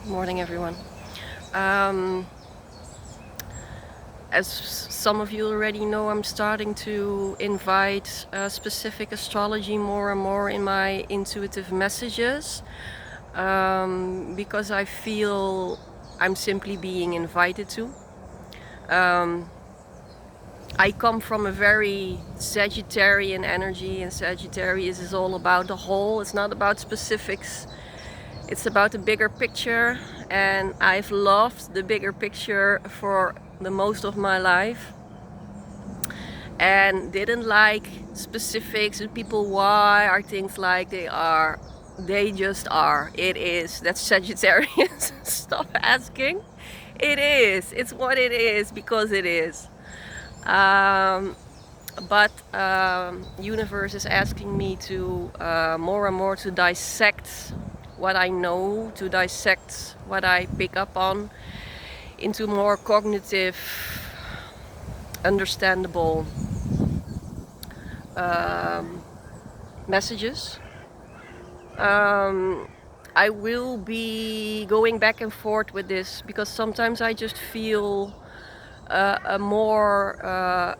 Morning, everyone. Um, as some of you already know, I'm starting to invite specific astrology more and more in my intuitive messages because I feel I'm simply being invited to. I come from a very Sagittarian energy, and Sagittarius is all about the whole, it's not about specifics. It's about the bigger picture, and I've loved the bigger picture for the most of my life and didn't like specifics and people why are things like they are. They just are. It is. That's Sagittarius. Stop asking. It is. It's what it is because it is. Um, but universe is asking me to more and more to dissect what I know, to dissect what I pick up on into more cognitive, understandable messages. I will be going back and forth with this because sometimes I just feel more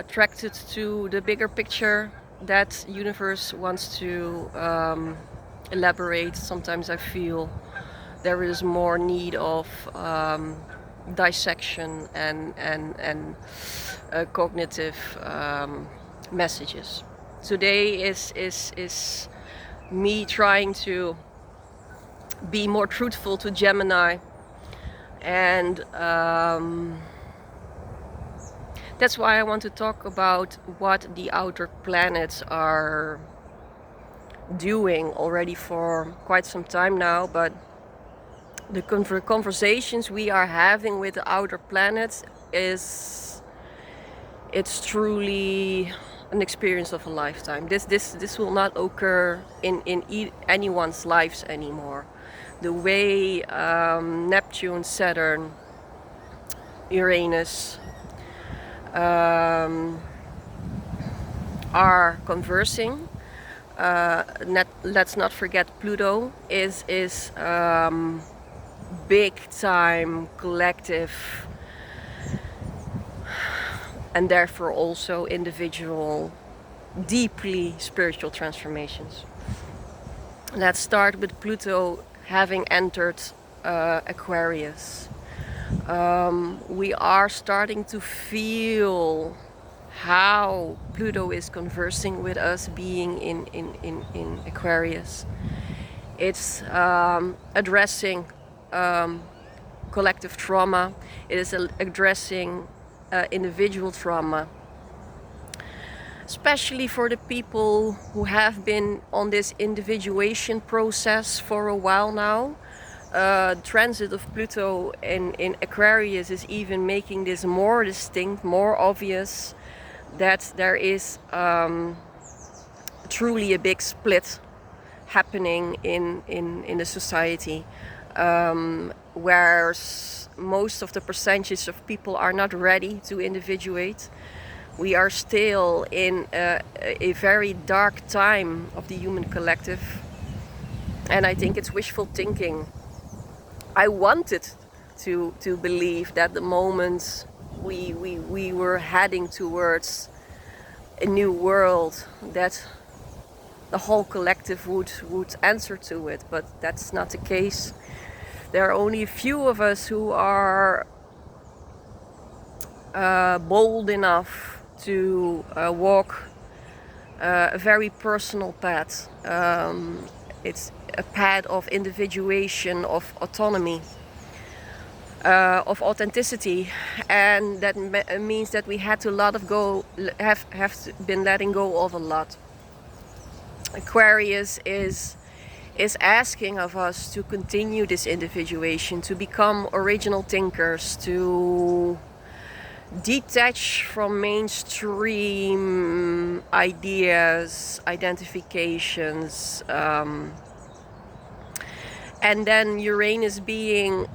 attracted to the bigger picture that universe wants to elaborate. Sometimes I feel there is more need of dissection and cognitive messages. Today is me trying to be more truthful to Gemini, and that's why I want to talk about what the outer planets are doing already for quite some time now, but the conversations we are having with the outer planets it's truly an experience of a lifetime. This will not occur in anyone's lives anymore. The way Neptune, Saturn, Uranus are conversing. Let's not forget Pluto is big time collective and therefore also individual, deeply spiritual transformations. Let's start with Pluto having entered Aquarius. We are starting to feel how Pluto is conversing with us being in Aquarius. It's addressing collective trauma. It is addressing individual trauma, especially for the people who have been on this individuation process for a while now. Transit of Pluto in Aquarius is even making this more distinct, more obvious, that there is truly a big split happening in the society, where most of the percentage of people are not ready to individuate. We are still in a very dark time of the human collective, and I think it's wishful thinking. I wanted to believe that the moment we were heading towards a new world, that the whole collective would answer to it, but that's not the case. There are only a few of us who are bold enough to walk a very personal path. It's a path of individuation, of autonomy, of authenticity, and that means that we had to have been letting go of a lot. Aquarius is asking of us to continue this individuation, to become original thinkers, to detach from mainstream ideas, identifications, and then Uranus being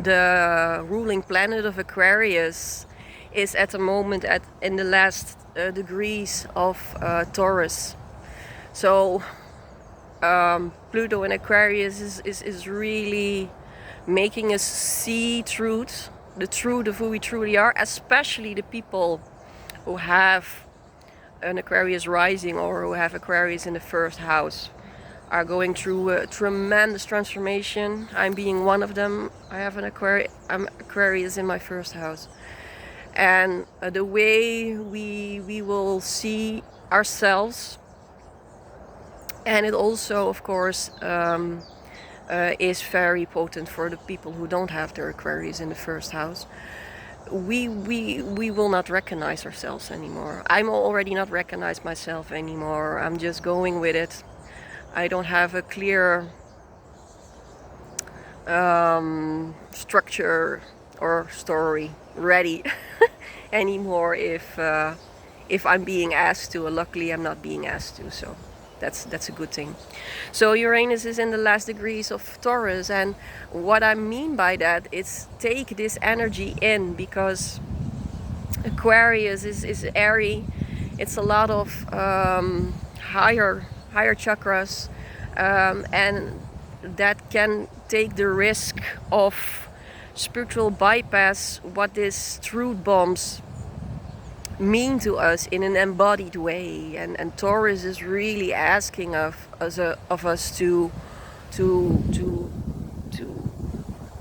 the ruling planet of Aquarius is at the moment in the last degrees of Taurus. So Pluto in Aquarius is really making us see the truth of who we truly are, especially the people who have an Aquarius rising or who have Aquarius in the first house are going through a tremendous transformation. I'm being one of them. I have I'm Aquarius in my first house. And the way we will see ourselves, and it also, of course, is very potent for the people who don't have their Aquarius in the first house. We will not recognize ourselves anymore. I'm already not recognize myself anymore. I'm just going with it. I don't have a clear structure or story ready anymore if I'm being asked to. Luckily, I'm not being asked to, so that's a good thing. So Uranus is in the last degrees of Taurus, and what I mean by that is take this energy in, because Aquarius is airy. It's a lot of higher chakras, and that can take the risk of spiritual bypass, what these truth bombs mean to us in an embodied way. And Taurus is really asking of us to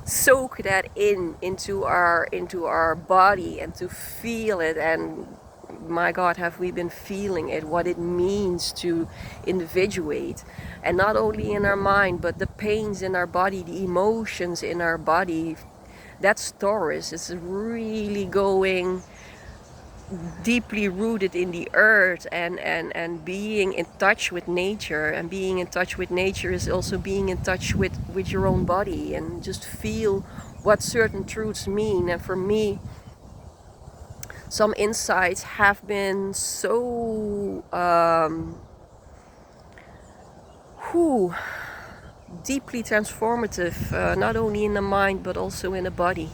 soak that into our body and to feel it. And my God, have we been feeling it, what it means to individuate, and not only in our mind, but the pains in our body, the emotions in our body. That's Taurus. It's really going deeply rooted in the earth, and being in touch with nature. And being in touch with nature is also being in touch with your own body, and just feel what certain truths mean. And for me, some insights have been so deeply transformative, not only in the mind but also in the body.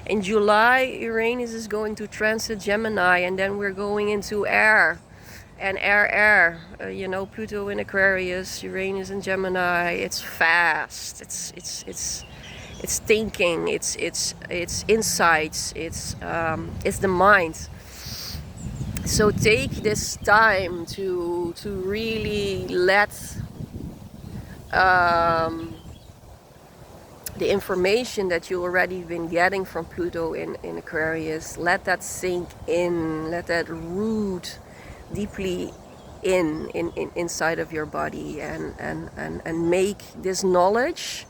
In July, Uranus is going to transit Gemini, and then we're going into air. And air, Pluto in Aquarius, Uranus in Gemini. It's fast. It's thinking. It's insights. It's the mind. So take this time to really let the information that you already been getting from Pluto in Aquarius, let that sink in, let that root deeply inside of your body, and make this knowledge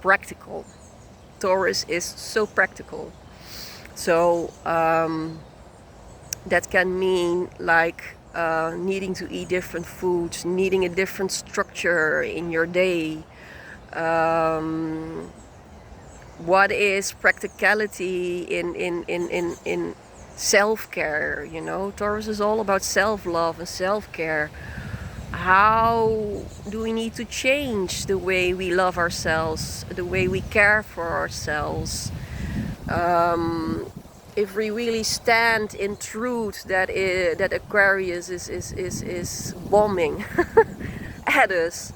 practical. Taurus is so practical. So that can mean like needing to eat different foods, needing a different structure in your day. What is practicality in self-care? Taurus is all about self-love and self-care. How do we need to change the way we love ourselves, the way we care for ourselves? If we really stand in truth that Aquarius is bombing at us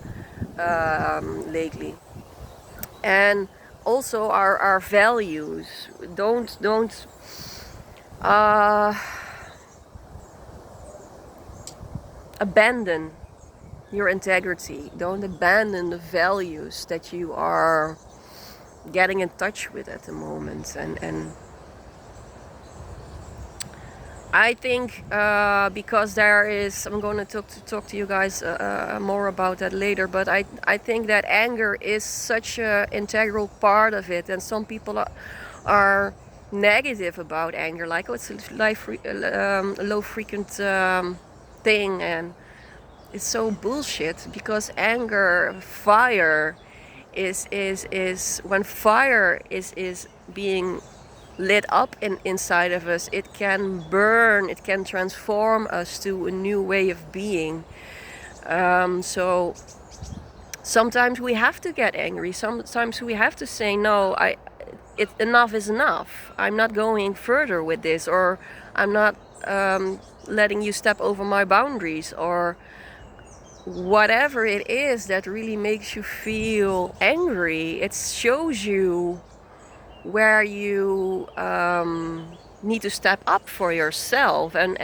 lately. And also our values. Don't abandon your integrity. Don't abandon the values that you are getting in touch with at the moment. And I think because there is, I'm going to talk to you guys more about that later, but I think that anger is such an integral part of it. And some people are negative about anger, like, oh, it's a low frequent thing, and it's so bullshit, because anger, fire is when fire is being lit up inside of us, it can burn, it can transform us to a new way of being. So sometimes we have to get angry, sometimes we have to say no, enough is enough, I'm not going further with this, or I'm not letting you step over my boundaries, or whatever it is that really makes you feel angry, it shows you where you need to step up for yourself. And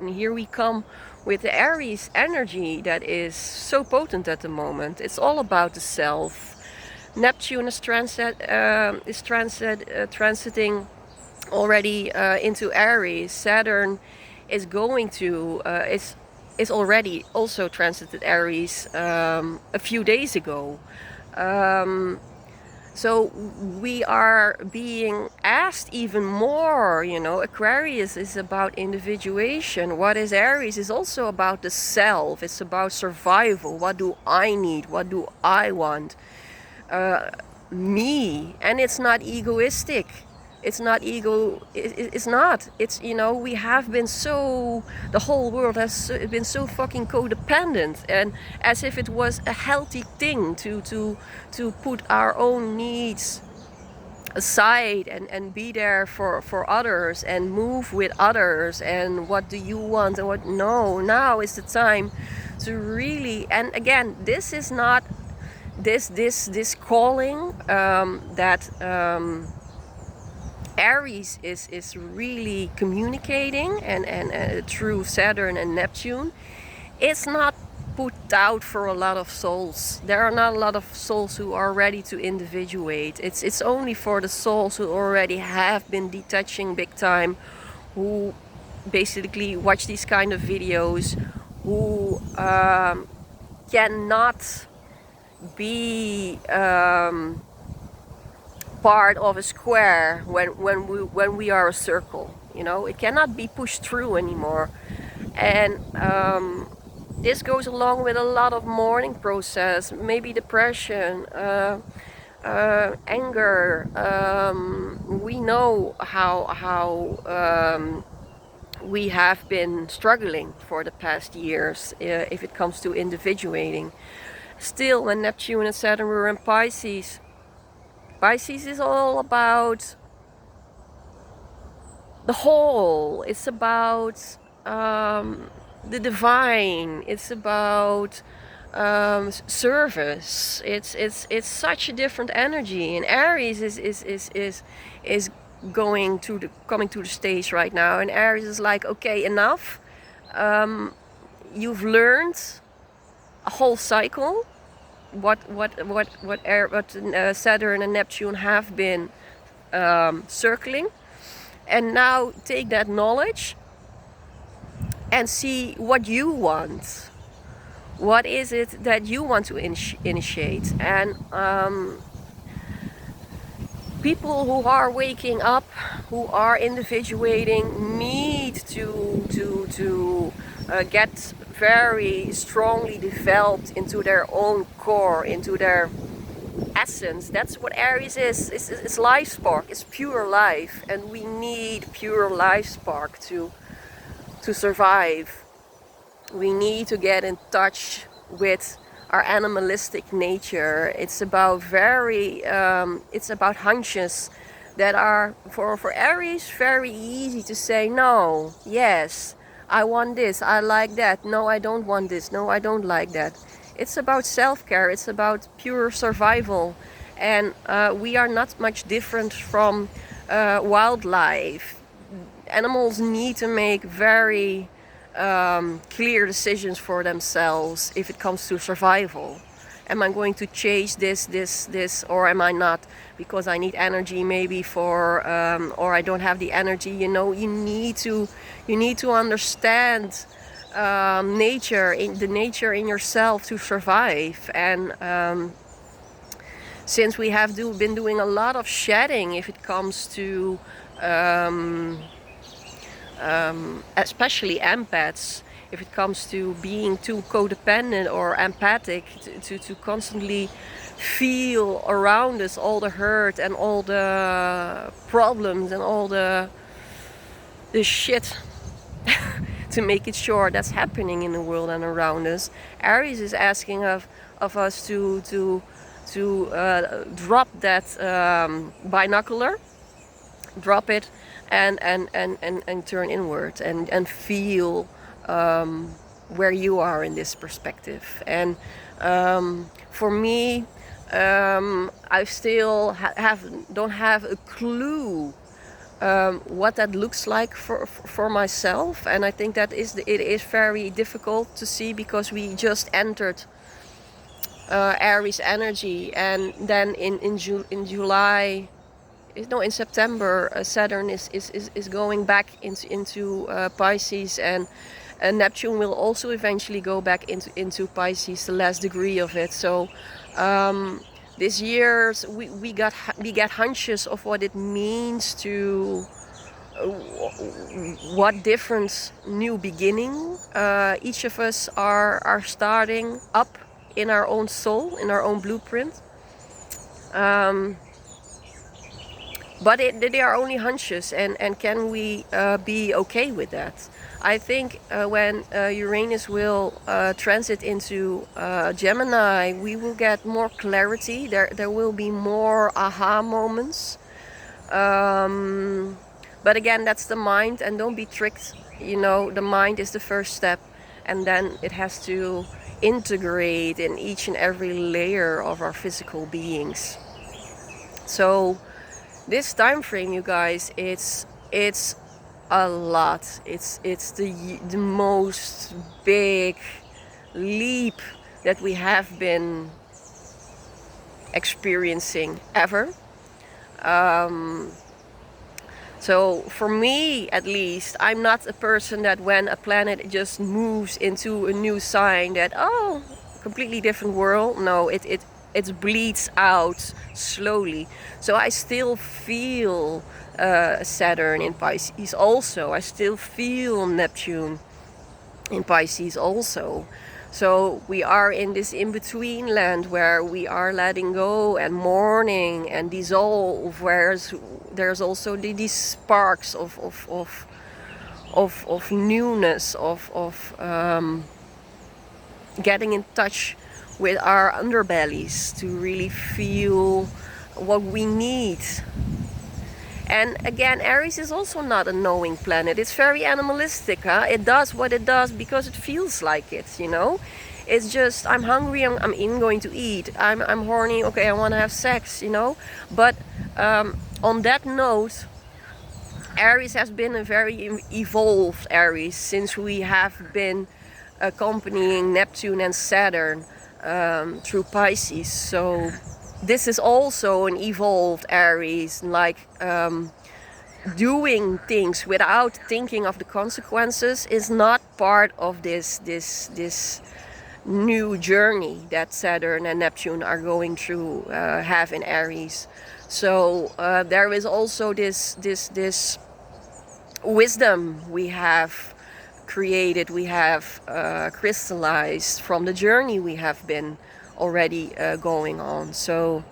here we come with the Aries energy that is so potent at the moment. It's all about the self. Neptune is transiting already into Aries. Saturn is going to is already also transited Aries a few days ago. So we are being asked even more, you know. Aquarius is about individuation. What is Aries is also about the self. It's about survival. What do I need? What do I want? Me. And it's not egoistic. It's not it's not. It's, you know, we have been so, the whole world has been so fucking codependent, and as if it was a healthy thing to put our own needs aside and be there for others and move with others, and what do you want and what. No, now is the time to really, and again, this is not this calling that Aries is really communicating, and through Saturn and Neptune, it's not put out for a lot of souls. There are not a lot of souls who are ready to individuate. It's only for the souls who already have been detaching big time, who basically watch these kind of videos, who cannot be part of a square when we are a circle. You know, it cannot be pushed through anymore. And this goes along with a lot of mourning process, maybe depression, anger. We know how we have been struggling for the past years if it comes to individuating. Still, when Neptune and Saturn were in Pisces, Pisces is all about the whole. It's about the divine. It's about service. It's such a different energy. And Aries is coming to the stage right now. And Aries is like, okay, enough. You've learned a whole cycle. What Saturn and Neptune have been circling, and now take that knowledge and see what you want. What is it that you want to initiate? And people who are waking up, who are individuating, need to get very strongly developed into their own core, into their essence. That's what Aries is. It's life spark. It's pure life, and we need pure life spark to survive. We need to get in touch with our animalistic nature. It's about it's about hunches that are for Aries very easy to say no, yes, I want this, I like that, no, I don't want this, no, I don't like that. It's about self-care, it's about pure survival. And we are not much different from wildlife. Animals need to make very clear decisions for themselves if it comes to survival. Am I going to chase this, or am I not? Because I need energy, maybe for, or I don't have the energy. You know, you need to understand nature, the nature in yourself to survive. And since we have been doing a lot of shedding, if it comes to especially empaths, if it comes to being too codependent or empathic, to constantly feel around us all the hurt and all the problems and all the shit to make it sure that's happening in the world and around us. Aries is asking of us to drop that binocular, drop it, and turn inward and feel where you are in this perspective. And for me, I still don't have a clue what that looks like for myself. And I think that it is very difficult to see, because we just entered Aries energy, and then in July, no, in September, Saturn is going back into Pisces, and Neptune will also eventually go back into Pisces, the last degree of it. So this year we get hunches of what it means to what different new beginning each of us are starting up in our own soul, in our own blueprint. But they are only hunches, and can we be okay with that? I think when Uranus will transit into Gemini, we will get more clarity. There will be more aha moments. But again, that's the mind, and don't be tricked. You know, the mind is the first step, and then it has to integrate in each and every layer of our physical beings. So this time frame, you guys, it's a lot. It's the most big leap that we have been experiencing ever. So for me, at least, I'm not a person that when a planet just moves into a new sign that, oh, completely different world. No, it bleeds out slowly. So I still feel Saturn in Pisces also. I still feel Neptune in Pisces also. So we are in this in-between land where we are letting go and mourning and dissolve, whereas there's also these sparks of newness, of getting in touch with our underbellies to really feel what we need. And again, Aries is also not a knowing planet. It's very animalistic, huh? It does what it does because it feels like it, you know? It's just, I'm hungry, I'm going to eat. I'm horny, okay, I want to have sex, you know? But on that note, Aries has been a very evolved Aries since we have been accompanying Neptune and Saturn through Pisces. So this is also an evolved Aries, like doing things without thinking of the consequences is not part of this new journey that Saturn and Neptune are going through, have in Aries. So there is also this wisdom we have created, we have crystallized from the journey we have been already going on. So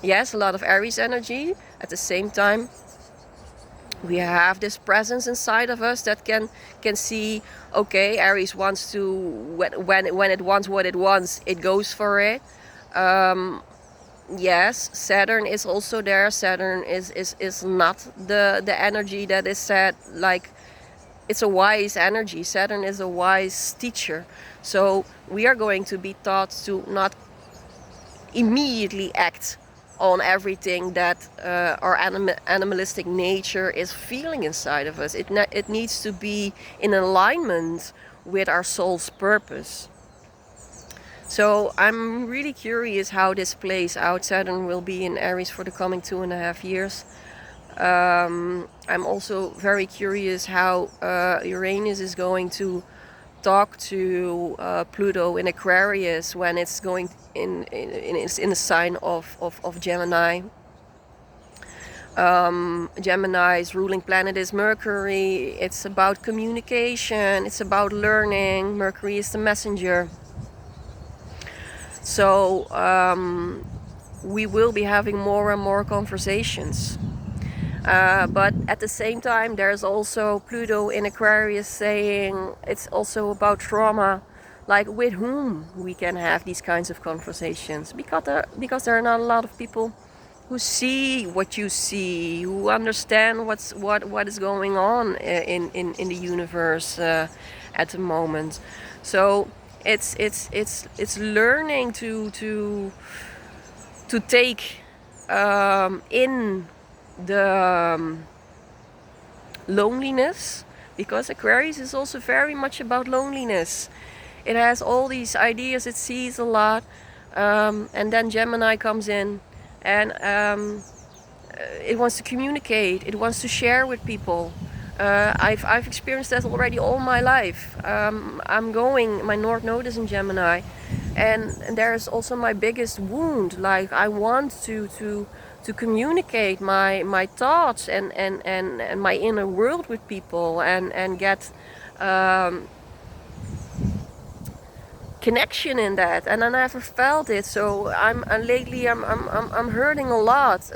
yes, a lot of Aries energy. At the same time, we have this presence inside of us that can see, okay, Aries wants to, when it wants what it wants, it goes for it. Yes, Saturn is also there. Saturn is not the energy that is said, like, it's a wise energy. Saturn is a wise teacher. So we are going to be taught to not immediately act on everything that our animalistic nature is feeling inside of us. It needs to be in alignment with our soul's purpose. So I'm really curious how this plays out. Saturn will be in Aries for the coming 2.5 years. I'm also very curious how Uranus is going to talk to Pluto in Aquarius when it's going in the sign of Gemini. Gemini's ruling planet is Mercury. It's about communication, it's about learning. Mercury is the messenger. So we will be having more and more conversations. But at the same time, there's also Pluto in Aquarius saying it's also about trauma, like with whom we can have these kinds of conversations. Because there are not a lot of people who see what you see, who understand what is going on in the universe, at the moment. So it's learning to take in the loneliness, because Aquarius is also very much about loneliness. It has all these ideas, it sees a lot, and then Gemini comes in, and it wants to communicate, it wants to share with people. I've experienced that already all my life. My North Node is in Gemini, and there's also my biggest wound. Like, I want to communicate my thoughts and my inner world with people, and get connection in that, and I never felt it. So lately I'm hurting a lot.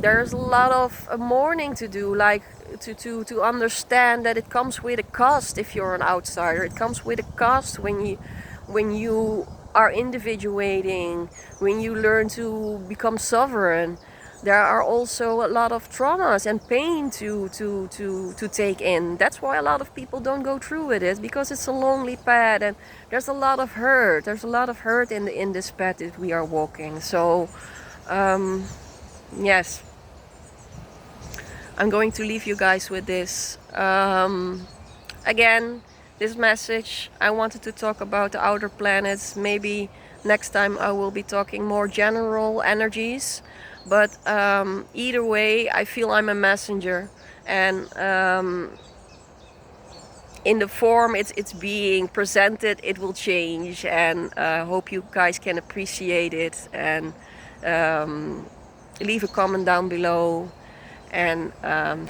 There's a lot of mourning to do, like to understand that it comes with a cost. If you're an outsider, it comes with a cost when you are individuating, when you learn to become sovereign. There are also a lot of traumas and pain to take in. That's why a lot of people don't go through with it, because it's a lonely path, and there's a lot of hurt. There's a lot of hurt in this path that we are walking. So yes, I'm going to leave you guys with this. Again, this message, I wanted to talk about the outer planets. Maybe next time I will be talking more general energies. But either way, I feel I'm a messenger. And in the form it's being presented, it will change. And hope you guys can appreciate it. And leave a comment down below. And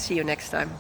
see you next time.